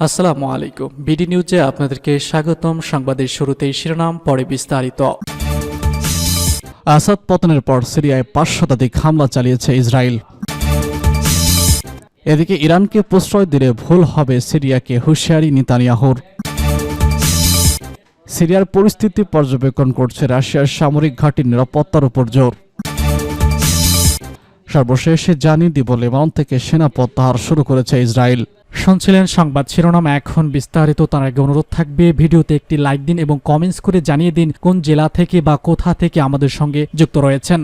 আসসালামু আলাইকুম। বিডি নিউজে আপনাদেরকে স্বাগতম। সংবাদের শুরুতেই শিরোনাম, পরে বিস্তারিত। আসাদ পতনের পর সিরিয়ায় ৫ শতাধিক হামলা চালিয়েছে ইসরায়েল। এদিকে ইরানকে প্রশ্রয় দিলে ভুল হবে, সিরিয়াকে হুঁশিয়ারি নেতানিয়াহুর। সিরিয়ার পরিস্থিতি পর্যবেক্ষণ করছে রাশিয়ার সামরিক ঘাঁটির নিরাপত্তার উপর জোর। সর্বশেষ জানিয়ে দিব, লেবানন থেকে সেনা প্রত্যাহার শুরু করেছে ইসরায়েল। শুনছিলেন সংবাদ শিরোনাম, এখন বিস্তারিত। তার আগে অনুরোধ থাকবে, ভিডিওতে একটি লাইক দিন এবং কমেন্টস করে জানিয়ে দিন কোন জেলা থেকে বা কোথা থেকে আমাদের সঙ্গে যুক্ত রয়েছেন।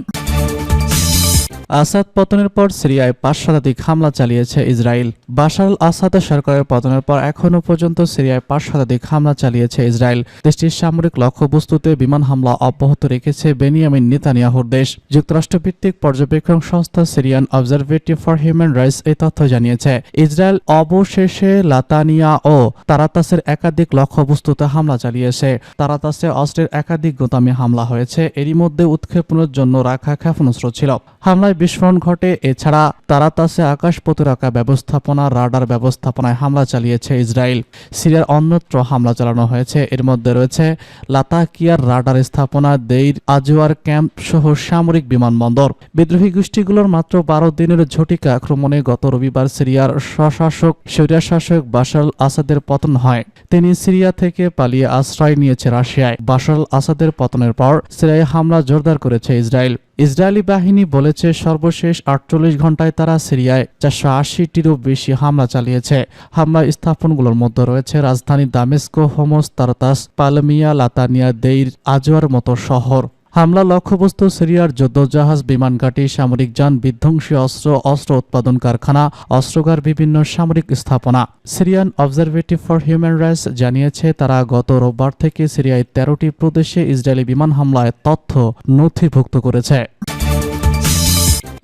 আসাদ পতনের পর সিরিয়ায় ৫ শতাধিক হামলা চালিয়েছে ইসরায়েল। বাশার আল আসাদের সরকারের পতনের পর এখনও পর্যন্ত সিরিয়ায় ৫ শতাধিক হামলা চালিয়েছে ইসরায়েল। দেশটির সামরিক লক্ষ্যবস্তুতে বিমান হামলা অব্যাহত রেখেছে বেনিয়ামিন নেতানিয়াহুর দেশ। যুক্তরাষ্ট্রভিত্তিক পর্যবেক্ষণ সংস্থা Syrian observatory for human rights এই তথ্য জানিয়েছে। ইসরায়েল অবশেষে লাতানিয়া ও তারাতাসের একাধিক লক্ষ্যবস্তুতে হামলা চালিয়েছে। তারাতাসে অস্ত্রের একাধিক গোদামে হামলা হয়েছে। এরই মধ্যে উৎক্ষেপণের জন্য রাখা ক্ষেপণাস্ত্র ছিল। হামলায় বিস্ফোরণ ঘটে। এছাড়া তারাতাসে আকাশ প্রতিরক্ষা ব্যবস্থাপনা, রাডার ব্যবস্থাপনায় হামলা চালিয়েছে ইসরায়েল। সিরিয়ার অন্যত্র হামলা চালানো হয়েছে। এর মধ্যে রয়েছে লাতাকিয়ার রাডার স্থাপনা, দেইর আজওয়ার ক্যাম্প সহ সামরিক বিমানবন্দর। বিদ্রোহী গোষ্ঠীগুলোর মাত্র ১২ দিনের ঝটিকা আক্রমণে গত রবিবার সিরিয়ার স্বৈরশাসক বাশার আল আসাদের পতন হয়। তিনি সিরিয়া থেকে পালিয়ে আশ্রয় নিয়েছে রাশিয়ায়। বাশার আল আসাদের পতনের পর সিরিয়ায় হামলা জোরদার করেছে ইসরায়েল। ইসরায়েলি বাহিনী বলেছে সর্বশেষ ৪৮ ঘন্টায় তারা সিরিয়ায় ৪৮০টিরও বেশি হামলা চালিয়েছে। হামলা স্থাপনগুলোর মধ্যে রয়েছে রাজধানী দামেস্কো, হোমস, তারতাস, পালমিয়া, লাতানিয়া, দেইর আজওয়ার মতো শহর। হামলা লক্ষ্যবস্তু সিরিয়ার যুদ্ধজাহাজ, বিমান ঘাঁটি, সামরিক যান, বিধ্বংসী অস্ত্র উৎপাদন কারখানা, অস্ত্রাগার, বিভিন্ন সামরিক স্থাপনা। Syrian observatory for human rights জানিয়েছে তারা গত রোববার থেকে সিরিয়ায় ১৩টি প্রদেশে ইসরায়েলি বিমান হামলায় তথ্য নথিভুক্ত করেছে।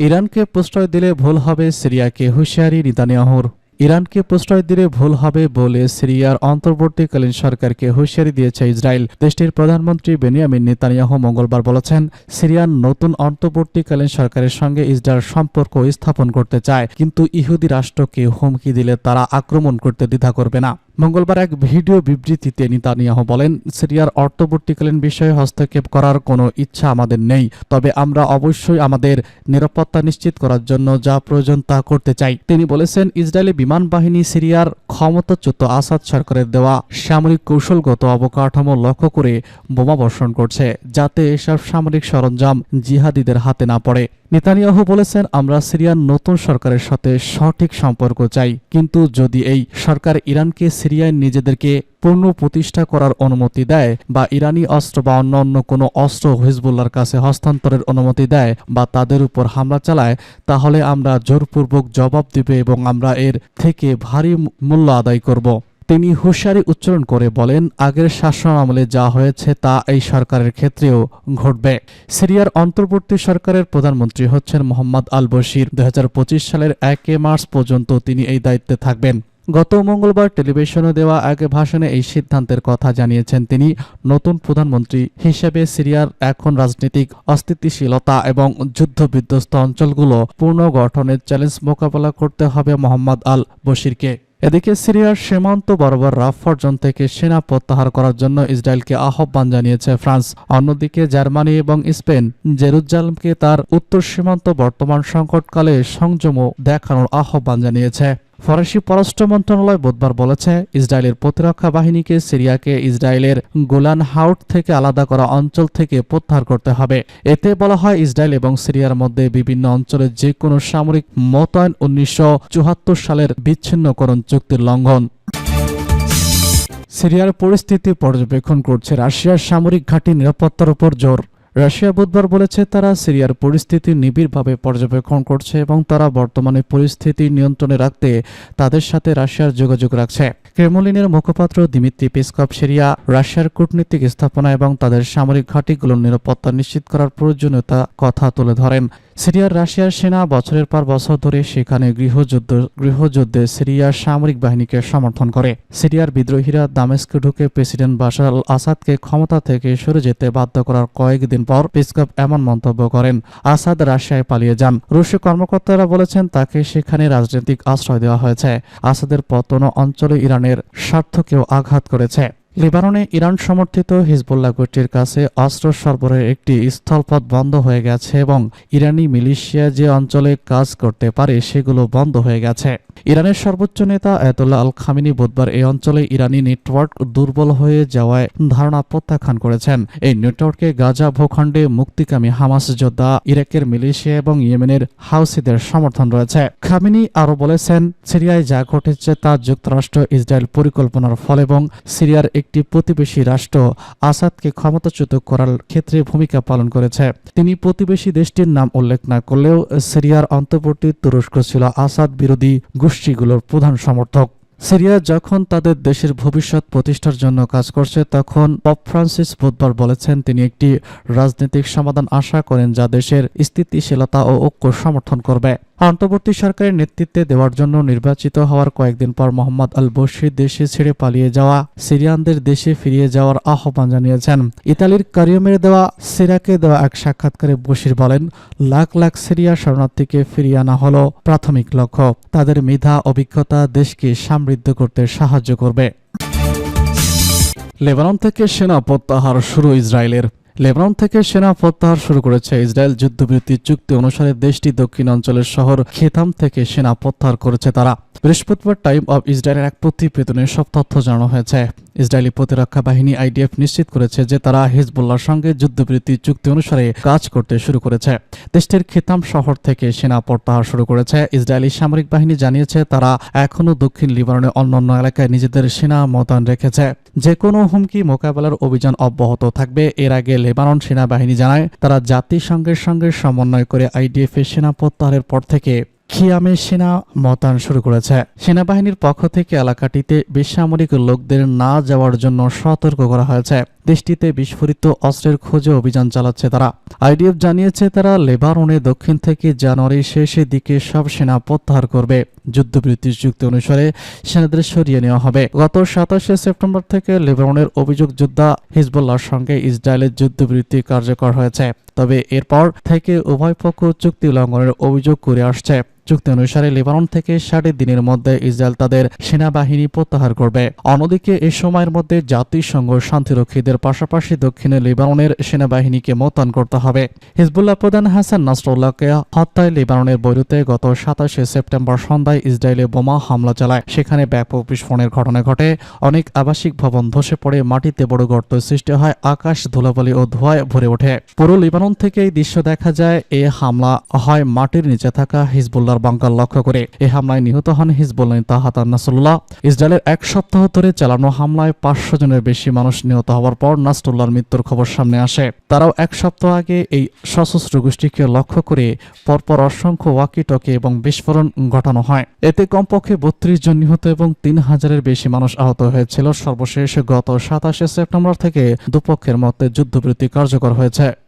ইরানকে প্রশ্রয় দিলে ভুল হবে, সিরিয়াকে হুঁশিয়ারি নেতানিয়াহুর। ইরানকে প্রশ্রয় দিলে ভুল হবে বলে সিরিয়ার অন্তর্বর্তীকালীন সরকারকে হুঁশিয়ারি দিয়েছে ইসরায়েল। দেশটির প্রধানমন্ত্রী বেনিয়ামিন নেতানিয়াহু মঙ্গলবার বলেছেন, সিরিয়ার নতুন অন্তর্বর্তীকালীন সরকারের সঙ্গে ইসরায়েল সম্পর্ক স্থাপন করতে চায়, কিন্তু ইহুদি রাষ্ট্রকে হুমকি দিলে তারা আক্রমণ করতে দ্বিধা করবে না। মঙ্গলবার এক ভিডিও বিবৃতিতে নেতানিয়াহু বলেন, সিরিয়ার অন্তর্বর্তীকালীন বিষয়ে হস্তক্ষেপ করার কোনো ইচ্ছা আমাদের নেই, তবে আমরা অবশ্যই আমাদের নিরাপত্তা নিশ্চিত করার জন্য যা প্রয়োজন তা করতে চাই। তিনি বলেছেন, ইসরায়েলি বিমান বাহিনী সিরিয়ার ক্ষমতাচ্যুত আসাদ সরকারের দেওয়া সামরিক কৌশলগত অবকাঠামো লক্ষ্য করে বোমা বর্ষণ করছে, যাতে এসব সামরিক সরঞ্জাম জিহাদিদের হাতে না পড়ে। নেতানিয়াহু বলেছেন, আমরা সিরিয়ার নতুন সরকারের সাথে সঠিক সম্পর্ক চাই, কিন্তু যদি এই সরকার ইরানকে সিরিয়ায় নিজেদেরকে পূর্ণ প্রতিষ্ঠা করার অনুমতি দেয় বা ইরানি অস্ত্র বা অন্য কোনো অস্ত্র হিজবুল্লাহর কাছে হস্তান্তরের অনুমতি দেয় বা তাদের উপর হামলা চালায়, তাহলে আমরা জোরপূর্বক জবাব দিব এবং আমরা এর থেকে ভারী মূল্য আদায় করব। তিনি হুঁশিয়ারি উচ্চারণ করে বলেন, আগের শাসন আমলে যা হয়েছে তা এই সরকারের ক্ষেত্রেও ঘটবে। সিরিয়ার অন্তর্বর্তী সরকারের প্রধানমন্ত্রী হচ্ছেন মোহাম্মদ আল বশির। ২০২৫ সালের ১ মার্চ পর্যন্ত তিনি এই দায়িত্বে থাকবেন। গত মঙ্গলবার টেলিভিশনে দেওয়া এক ভাষণে এই সিদ্ধান্তের কথা জানিয়েছেন তিনি। নতুন প্রধানমন্ত্রী হিসেবে সিরিয়ার এখন রাজনৈতিক অস্থিতিশীলতা এবং যুদ্ধবিধ্বস্ত অঞ্চলগুলো পুনর্গঠনের চ্যালেঞ্জ মোকাবেলা করতে হবে মোহাম্মদ আল বশিরকে। এদিকে সিরিয়ার সীমান্ত বরাবর রাফা অঞ্চল থেকে সেনা প্রত্যাহার করার জন্য ইসরায়েলকে আহ্বান জানিয়েছে ফ্রান্স। অন্যদিকে জার্মানি এবং স্পেন জেরুজালেমকে তার উত্তর সীমান্ত বর্তমান সংকটকালে সংযম দেখানোর আহ্বান জানিয়েছে। ফরাসি পররাষ্ট্র মন্ত্রণালয় বুধবার বলেছে, ইসরায়েলের প্রতিরক্ষা বাহিনীকে সিরিয়াকে ইসরায়েলের গোলান হাউট থেকে আলাদা করা অঞ্চল থেকে প্রত্যাহার করতে হবে। এতে বলা হয়, ইসরায়েল এবং সিরিয়ার মধ্যে বিভিন্ন অঞ্চলে যে কোনো সামরিক মোতায়েন ১৯৭৪ সালের বিচ্ছিন্নকরণ চুক্তির লঙ্ঘন। সিরিয়ার পরিস্থিতি পর্যবেক্ষণ করছে রাশিয়ার সামরিক ঘাঁটি, নিরাপত্তার উপর জোর। রাশিয়া বুধবার বলেছে তারা সিরিয়ার পরিস্থিতি নিবিড়ভাবে পর্যবেক্ষণ করছে এবং তারা বর্তমানে পরিস্থিতি নিয়ন্ত্রণে রাখতে তাদের সাথে রাশিয়ার যোগাযোগ রাখছে। ক্রেমলিনের মুখপাত্র দিমিত্রি পেসকভ সিরিয়া, রাশিয়ার কূটনীতিক স্থাপনা এবং তাদের সামরিক ঘাঁটিগুলোর নিরাপত্তা নিশ্চিত করার প্রয়োজনীয়তা কথা তুলে ধরেন। সিরিয়ার রাশিয়ার সেনা বছরের পর বছর ধরে সেখানে গৃহযুদ্ধে সিরিয়ার সামরিক বাহিনীকে সমর্থন করে। সিরিয়ার বিদ্রোহীরা দামেস্কে ঢুকে প্রেসিডেন্ট বাশার আল আসাদকে ক্ষমতা থেকে সরে যেতে বাধ্য করার কয়েকদিন পর পেসকভ এমন মন্তব্য করেন। আসাদ রাশিয়ায় পালিয়ে যান। রুশীয় কর্মকর্তারা বলেছেন তাকে সেখানে রাজনৈতিক আশ্রয় দেওয়া হয়েছে। আসাদের পতন অঞ্চলে ইরানের স্বার্থকেও আঘাত করেছে। লেবাননে ইরান সমর্থিত হিজবুল্লাহ গোষ্ঠীর কাছে অস্ত্র সরবরাহের একটি স্থলপথ বন্ধ হয়ে গেছে এবং ইরানি মিলিশিয়া যে অঞ্চলে কাজ করতে পারে সেগুলো বন্ধ হয়ে গেছে। ইরানের সর্বোচ্চ নেতা আয়াতুল্লাহ আল খামেনি বুধবার এই অঞ্চলে ইরানি নেটওয়ার্ক দুর্বল হয়ে যাওয়ায় ধারণা প্রত্যাখ্যান করেছেন। এই নেটওয়ার্কে গাজা ভূখণ্ডে মুক্তিকামী হামাস যোদ্ধা, ইরাকের মিলিশিয়া এবং ইয়েমেনের হাউসিদের সমর্থন রয়েছে। খামেনি আরও বলেছেন, সিরিয়ায় যা ঘটেছে তা যুক্তরাষ্ট্র ইসরায়েল পরিকল্পনার ফল এবং সিরিয়ার একটি প্রতিবেশী রাষ্ট্র আসাদকে ক্ষমতাচ্যুত করার ক্ষেত্রে ভূমিকা পালন করেছে। তিনি প্রতিবেশী দেশটির নাম উল্লেখ না করলেও সিরিয়ার অন্তর্বর্তী তুরস্ক ছিল আসাদ বিরোধী গোষ্ঠীগুলোর প্রধান সমর্থক। সিরিয়া যখন তাদের দেশের ভবিষ্যৎ প্রতিষ্ঠার জন্য কাজ করছে তখন পপ ফ্রান্সিস বুধবার বলেছেন তিনি একটি রাজনৈতিক সমাধান আশা করেন যা দেশের স্থিতিশীলতা ও ঐক্য সমর্থন করবে। অন্তর্বর্তী সরকারের নেতৃত্বে দেওয়ার জন্য নির্বাচিত হওয়ার কয়েকদিন পর মোহাম্মদ আল বশির দেশে ছেড়ে পালিয়ে যাওয়া সিরিয়ানদের দেশে ফিরিয়ে যাওয়ার আহ্বান জানিয়েছেন। ইতালির কারিওমের দেওয়া সিরাকে দেওয়া এক সাক্ষাৎকারে বশির বলেন, লাখ লাখ সিরিয়া শরণার্থীকে ফিরিয়ে আনা হল প্রাথমিক লক্ষ্য। তাদের মেধা অভিজ্ঞতা দেশকে সমৃদ্ধ করতে সাহায্য করবে। লেবানন থেকে সেনা প্রত্যাহার শুরু ইসরায়েলের। লেবানন থেকে সেনা প্রত্যাহার শুরু করেছে ইসরায়েল। যুদ্ধবিরতি চুক্তি অনুসারে দেশটি দক্ষিণ অঞ্চলের শহর খেতাম থেকে সেনা প্রত্যাহার করেছে তারা। বৃহস্পতিবার টাইম অব ইসরায়েলের এক প্রতিবেদনে সব তথ্য জানানো হয়েছে। ইসরায়েলি প্রতিরক্ষা বাহিনী আইডিএফ নিশ্চিত করেছে যে তারা হিজবুল্লাহর সঙ্গে যুদ্ধবিরতি চুক্তি অনুসারে কাজ করতে শুরু করেছে। দেশটির খেতাম শহর থেকে সেনা প্রত্যাহার শুরু করেছে। ইসরায়েলি সামরিক বাহিনী জানিয়েছে তারা এখনও দক্ষিণ লিবাননের অন্যান্য এলাকায় নিজেদের সেনা মোতায়েন রেখেছে। যে কোনো হুমকি মোকাবেলার অভিযান অব্যাহত থাকবে। এর আগে লেবানন সেনাবাহিনী জানায় তারা জাতিসংঘের সঙ্গে সমন্বয় করে আইডিএফ এর সেনা প্রত্যাহারের পর থেকে খিয়ামে সেনা মোতায়েন শুরু করেছে। সেনাবাহিনীর পক্ষ থেকে এলাকাটিতে বেসামরিক লোকদের না যাওয়ার জন্য সতর্ক করা হয়েছে। দেশটিতে বিস্ফোরিত অস্ত্রের খোঁজে অভিযান চালাচ্ছে তারা। আইডিএফ জানিয়েছে তারা লেবাননে দক্ষিণ থেকে জানুয়ারির শেষের দিকে সব সেনা প্রত্যাহার করবে। যুদ্ধবিরতি চুক্তি অনুসারে সেনাদের সরিয়ে নেওয়া হবে। গত 27 সেপ্টেম্বর থেকে লেবাননের অভিযোগ যোদ্ধা হিজবুল্লাহর সঙ্গে ইসরায়েলের যুদ্ধবিরতি কার্যকর হয়েছে। তবে এরপর থেকে উভয় পক্ষ চুক্তি লঙ্ঘনের অভিযোগ করে আসছে। চুক্তি অনুসারে লেবানন থেকে 60 দিনের মধ্যে ইসরায়েল তাদের সেনাবাহিনী প্রত্যাহার করবে। অন্যদিকে এ সময়ের মধ্যে জাতিসংঘ শান্তিরক্ষীদের পাশাপাশি দক্ষিণে লেবাননের সেনাবাহিনীকে মোতায়েন করতে হবে। হিজবুল্লাহ প্রধান হাসান নাসরুল্লাহকে হত্যায় লেবাননের বৈরুতে গত 27 সেপ্টেম্বর সন্ধ্যায় ইসরায়েলে বোমা হামলা চালায়। সেখানে ব্যাপক বিস্ফোরণের ঘটনা ঘটে। অনেক আবাসিক ভবন ধসে পড়ে, মাটিতে বড় গর্ত সৃষ্টি হয়, আকাশ ধুলাবালি ও ধোঁয়ায় ভরে ওঠে। পুরো লেবানন থেকে এই দৃশ্য দেখা যায়। এ হামলা হয় মাটির নিচে থাকা হিজবুল্লাহ বাংকার লক্ষ্য করে। এই হামলায় নিহত হন হিজবুল্লাহ নেতা হাসান নাসরুল্লাহ। ইসরায়েলের এক সপ্তাহ ধরে চালানো হামলায় 500 জনের বেশি মানুষ নিহত হওয়ার পর নাসরুল্লাহর মৃত্যুর খবর সামনে আসে। তারাও এক সপ্তাহ আগে এই সশস্ত্র গোষ্ঠীকে লক্ষ্য করে পরপর অসংখ্য ওয়াকিটকি এবং বিস্ফোরণ ঘটানো হয়। এতে কমপক্ষে 32 জন নিহত এবং 3000-এর বেশি মানুষ আহত হয়েছিল। সর্বশেষ গত 27 সেপ্টেম্বর থেকে দুপক্ষের মধ্যে যুদ্ধবিরতি কার্যকর হয়েছে।